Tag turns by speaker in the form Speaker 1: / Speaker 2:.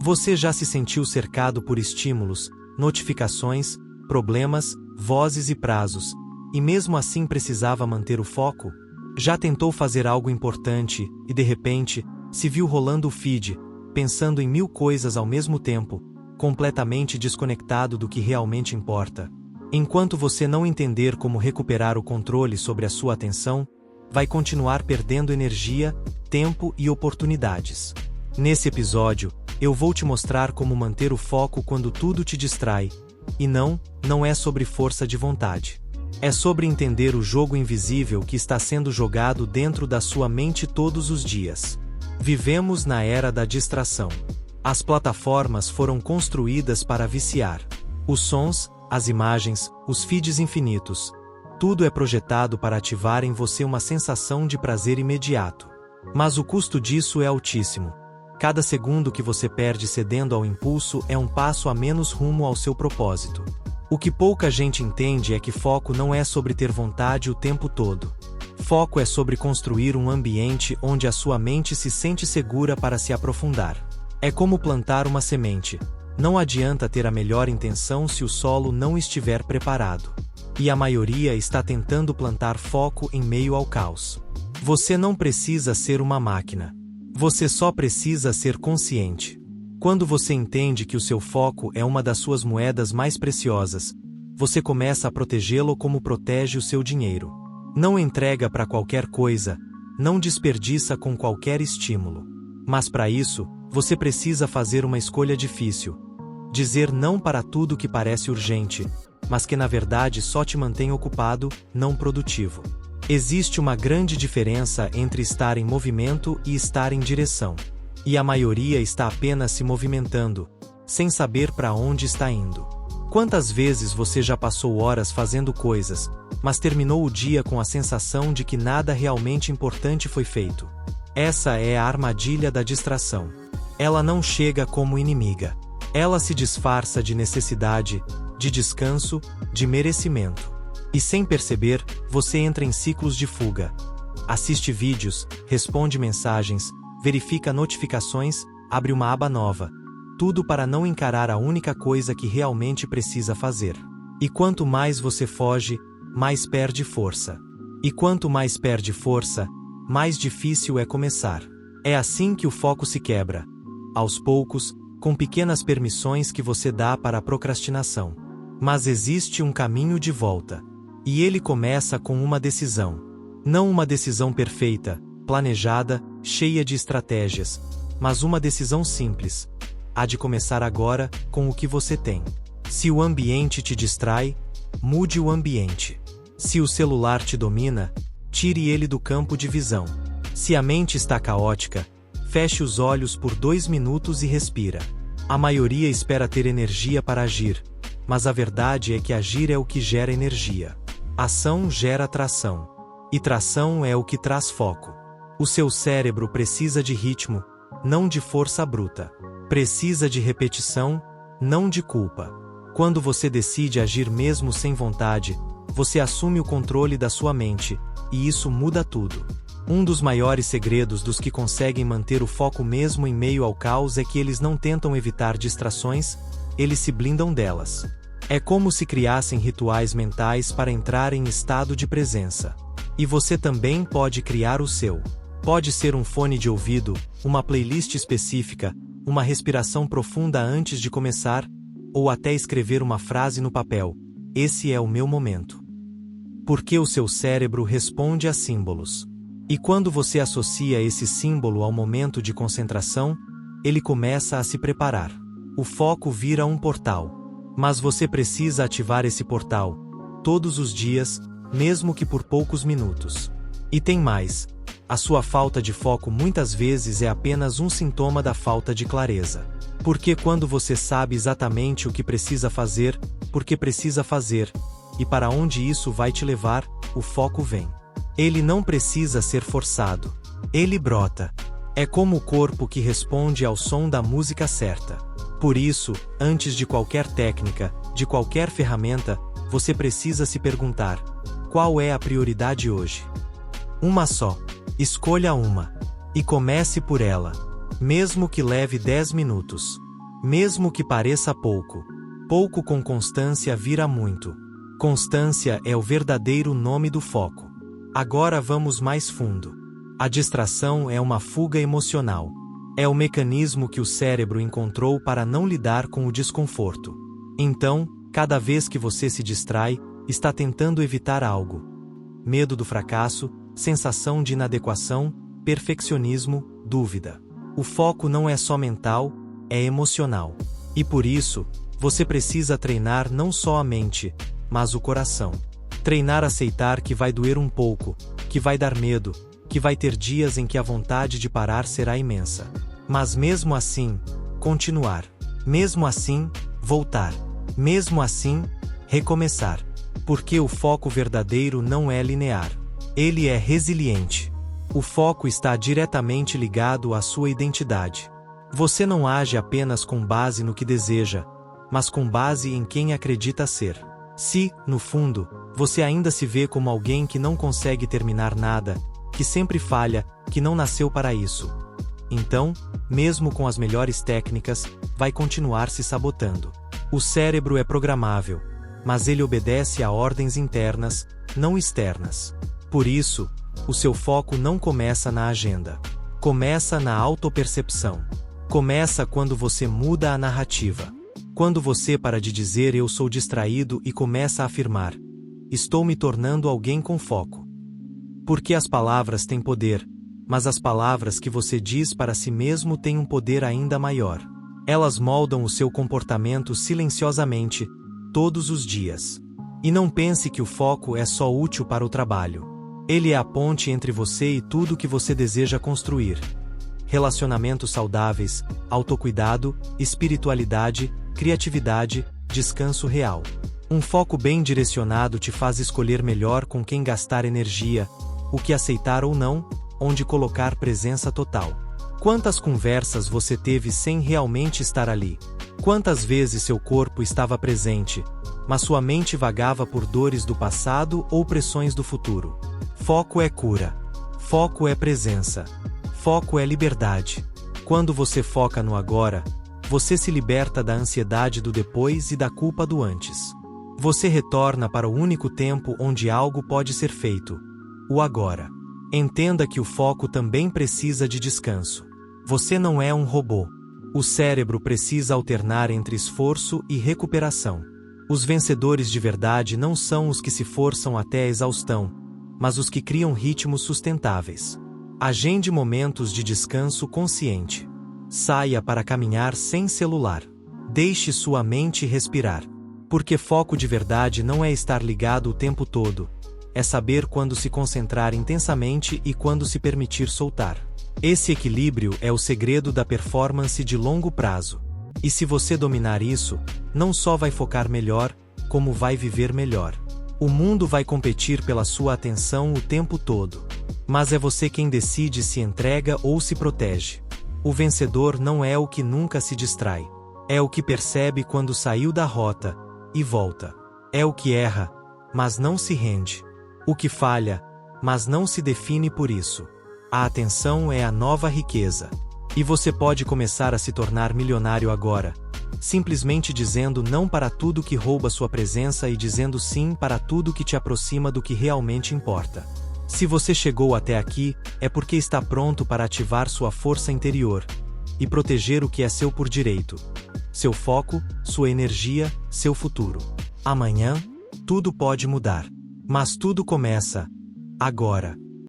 Speaker 1: Você já se sentiu cercado por estímulos, notificações, problemas, vozes e prazos, e mesmo assim precisava manter o foco? Já tentou fazer algo importante e, de repente, se viu rolando o feed, pensando em 1000 coisas ao mesmo tempo, completamente desconectado do que realmente importa? Enquanto você não entender como recuperar o controle sobre a sua atenção, vai continuar perdendo energia, tempo e oportunidades. Nesse episódio, eu vou te mostrar como manter o foco quando tudo te distrai. E não é sobre força de vontade. É sobre entender o jogo invisível que está sendo jogado dentro da sua mente todos os dias. Vivemos na era da distração. As plataformas foram construídas para viciar. Os sons, as imagens, os feeds infinitos. Tudo é projetado para ativar em você uma sensação de prazer imediato. Mas o custo disso é altíssimo. Cada segundo que você perde cedendo ao impulso é um passo a menos rumo ao seu propósito. O que pouca gente entende é que foco não é sobre ter vontade o tempo todo. Foco é sobre construir um ambiente onde a sua mente se sente segura para se aprofundar. É como plantar uma semente. Não adianta ter a melhor intenção se o solo não estiver preparado. E a maioria está tentando plantar foco em meio ao caos. Você não precisa ser uma máquina. Você só precisa ser consciente. Quando você entende que o seu foco é uma das suas moedas mais preciosas, você começa a protegê-lo como protege o seu dinheiro. Não entrega para qualquer coisa, não desperdiça com qualquer estímulo. Mas para isso, você precisa fazer uma escolha difícil. Dizer não para tudo que parece urgente, mas que na verdade só te mantém ocupado, não produtivo. Existe uma grande diferença entre estar em movimento e estar em direção. E a maioria está apenas se movimentando, sem saber para onde está indo. Quantas vezes você já passou horas fazendo coisas, mas terminou o dia com a sensação de que nada realmente importante foi feito? Essa é a armadilha da distração. Ela não chega como inimiga. Ela se disfarça de necessidade, de descanso, de merecimento. E sem perceber, você entra em ciclos de fuga. Assiste vídeos, responde mensagens, verifica notificações, abre uma aba nova. Tudo para não encarar a única coisa que realmente precisa fazer. E quanto mais você foge, mais perde força. E quanto mais perde força, mais difícil é começar. É assim que o foco se quebra. Aos poucos, com pequenas permissões que você dá para a procrastinação. Mas existe um caminho de volta. E ele começa com uma decisão. Não uma decisão perfeita, planejada, cheia de estratégias, mas uma decisão simples. Há de começar agora, com o que você tem. Se o ambiente te distrai, mude o ambiente. Se o celular te domina, tire ele do campo de visão. Se a mente está caótica, feche os olhos por 2 minutos e respira. A maioria espera ter energia para agir, mas a verdade é que agir é o que gera energia. Ação gera tração. E tração é o que traz foco. O seu cérebro precisa de ritmo, não de força bruta. Precisa de repetição, não de culpa. Quando você decide agir mesmo sem vontade, você assume o controle da sua mente, e isso muda tudo. Um dos maiores segredos dos que conseguem manter o foco mesmo em meio ao caos é que eles não tentam evitar distrações, eles se blindam delas. É como se criassem rituais mentais para entrar em estado de presença. E você também pode criar o seu. Pode ser um fone de ouvido, uma playlist específica, uma respiração profunda antes de começar, ou até escrever uma frase no papel: esse é o meu momento. Porque o seu cérebro responde a símbolos. E quando você associa esse símbolo ao momento de concentração, ele começa a se preparar. O foco vira um portal. Mas você precisa ativar esse portal, todos os dias, mesmo que por poucos minutos. E tem mais. A sua falta de foco muitas vezes é apenas um sintoma da falta de clareza. Porque quando você sabe exatamente o que precisa fazer, porque precisa fazer, e para onde isso vai te levar, o foco vem. Ele não precisa ser forçado. Ele brota. É como o corpo que responde ao som da música certa. Por isso, antes de qualquer técnica, de qualquer ferramenta, você precisa se perguntar: qual é a prioridade hoje? Uma só. Escolha uma. E comece por ela. Mesmo que leve 10 minutos. Mesmo que pareça pouco. Pouco com constância vira muito. Constância é o verdadeiro nome do foco. Agora vamos mais fundo. A distração é uma fuga emocional. É o mecanismo que o cérebro encontrou para não lidar com o desconforto. Então, cada vez que você se distrai, está tentando evitar algo. Medo do fracasso, sensação de inadequação, perfeccionismo, dúvida. O foco não é só mental, é emocional. E por isso, você precisa treinar não só a mente, mas o coração. Treinar a aceitar que vai doer um pouco, que vai dar medo, que vai ter dias em que a vontade de parar será imensa. Mas mesmo assim, continuar. Mesmo assim, voltar. Mesmo assim, recomeçar. Porque o foco verdadeiro não é linear. Ele é resiliente. O foco está diretamente ligado à sua identidade. Você não age apenas com base no que deseja, mas com base em quem acredita ser. Se, no fundo, você ainda se vê como alguém que não consegue terminar nada, que sempre falha, que não nasceu para isso, então, mesmo com as melhores técnicas, vai continuar se sabotando. O cérebro é programável, mas ele obedece a ordens internas, não externas. Por isso, o seu foco não começa na agenda. Começa na autopercepção. Começa quando você muda a narrativa. Quando você para de dizer eu sou distraído e começa a afirmar: estou me tornando alguém com foco. Porque as palavras têm poder, mas as palavras que você diz para si mesmo têm um poder ainda maior. Elas moldam o seu comportamento silenciosamente, todos os dias. E não pense que o foco é só útil para o trabalho. Ele é a ponte entre você e tudo que você deseja construir. Relacionamentos saudáveis, autocuidado, espiritualidade, criatividade, descanso real. Um foco bem direcionado te faz escolher melhor com quem gastar energia, o que aceitar ou não, onde colocar presença total. Quantas conversas você teve sem realmente estar ali? Quantas vezes seu corpo estava presente, mas sua mente vagava por dores do passado ou pressões do futuro? Foco é cura. Foco é presença. Foco é liberdade. Quando você foca no agora, você se liberta da ansiedade do depois e da culpa do antes. Você retorna para o único tempo onde algo pode ser feito: o agora. Entenda que o foco também precisa de descanso. Você não é um robô. O cérebro precisa alternar entre esforço e recuperação. Os vencedores de verdade não são os que se forçam até a exaustão, mas os que criam ritmos sustentáveis. Agende momentos de descanso consciente. Saia para caminhar sem celular. Deixe sua mente respirar. Porque foco de verdade não é estar ligado o tempo todo. É saber quando se concentrar intensamente e quando se permitir soltar. Esse equilíbrio é o segredo da performance de longo prazo. E se você dominar isso, não só vai focar melhor, como vai viver melhor. O mundo vai competir pela sua atenção o tempo todo. Mas é você quem decide se entrega ou se protege. O vencedor não é o que nunca se distrai. É o que percebe quando saiu da rota e volta. É o que erra, mas não se rende. O que falha, mas não se define por isso. A atenção é a nova riqueza. E você pode começar a se tornar milionário agora, simplesmente dizendo não para tudo que rouba sua presença e dizendo sim para tudo que te aproxima do que realmente importa. Se você chegou até aqui, é porque está pronto para ativar sua força interior e proteger o que é seu por direito. Seu foco, sua energia, seu futuro. Amanhã, tudo pode mudar. Mas tudo começa agora.